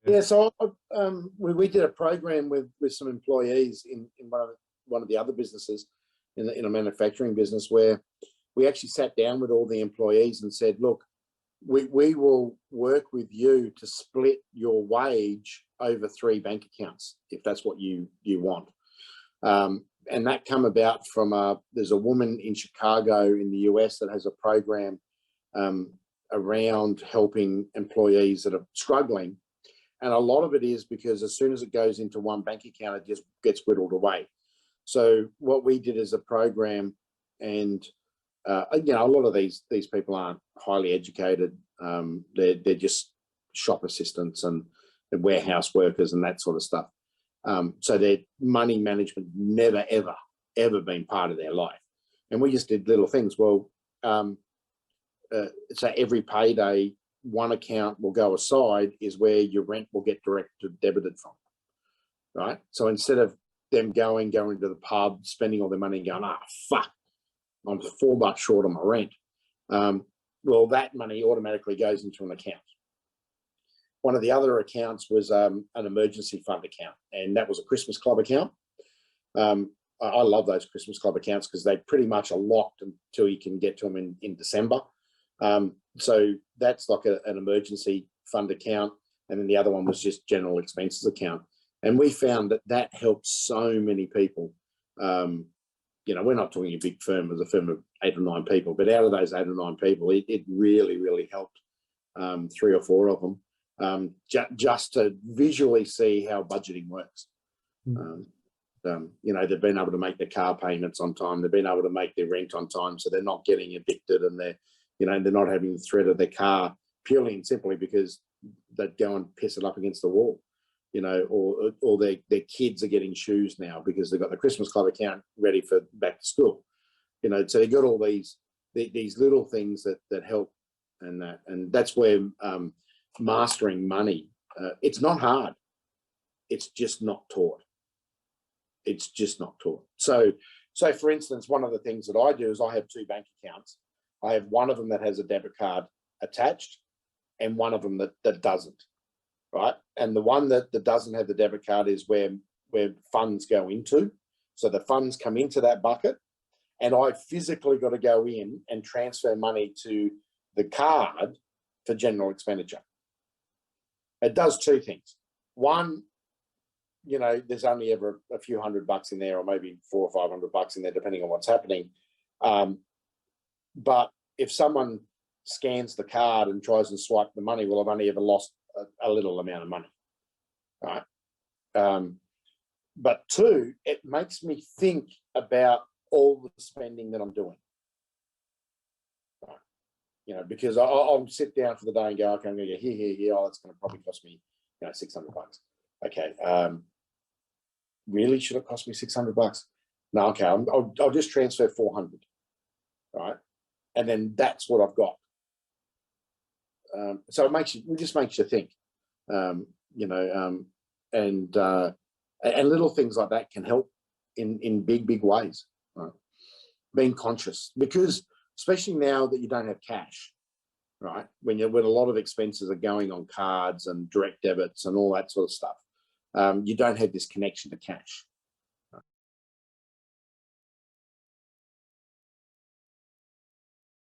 Yeah, so we did a program with some employees in one of the other businesses in a manufacturing business, where we actually sat down with all the employees and said, look, we will work with you to split your wage over 3 bank accounts if that's what you want. And that come about from there's a woman in Chicago in the US that has a program around helping employees that are struggling. And a lot of it is because as soon as it goes into one bank account, it just gets whittled away. So what we did as a program, and you know, a lot of these people aren't highly educated. They're just shop assistants and warehouse workers and that sort of stuff. So their money management never, ever been part of their life. And we just did little things. Well, so every payday, one account will go aside is where your rent will get direct debited from, right? So instead of them going to the pub, spending all their money and going, fuck, I'm $4 short on my rent. Well, that money automatically goes into an account. One of the other accounts was an emergency fund account, and that was a Christmas club account. I love those Christmas club accounts because they pretty much are locked until you can get to them in December. So that's like an emergency fund account. And then the other one was just general expenses account. And we found that helped so many people. You know, we're not talking a big firm as a firm of 8 or 9 people, but out of those 8 or 9 people, it really, really helped 3 or 4 of them just to visually see how budgeting works. You know, they've been able to make their car payments on time. They've been able to make their rent on time, so they're not getting evicted, and they're not having the threat of their car purely and simply because they'd go and piss it up against the wall. You know, or their kids are getting shoes now because they've got the Christmas club account ready for back to school. You know, so they've got all these little things that help, and that's where mastering money. It's not hard. It's just not taught. It's just not taught. So for instance, one of the things that I do is I have 2 bank accounts. I have one of them that has a debit card attached, and one of them that doesn't. Right, and the one that doesn't have the debit card is where funds go into. So the funds come into that bucket, and I've physically got to go in and transfer money to the card for general expenditure. It does 2 things. One, you know, there's only ever a few $100 in there, or maybe $400 or $500 in there, depending on what's happening. But if someone scans the card and tries and swipe the money, well, I've only ever lost a little amount of money, right? But 2, it makes me think about all the spending that I'm doing, right? You know, because I'll sit down for the day and go, okay, I'm going to go here. Oh, that's going to probably cost me, you know, $600. Okay, really, should it cost me $600? No, okay, I'll just transfer 400, right? And then that's what I've got. So it just makes you think, you know, and little things like that can help in big ways. Right? Being conscious, because especially now that you don't have cash, right? When a lot of expenses are going on cards and direct debits and all that sort of stuff, you don't have this connection to cash.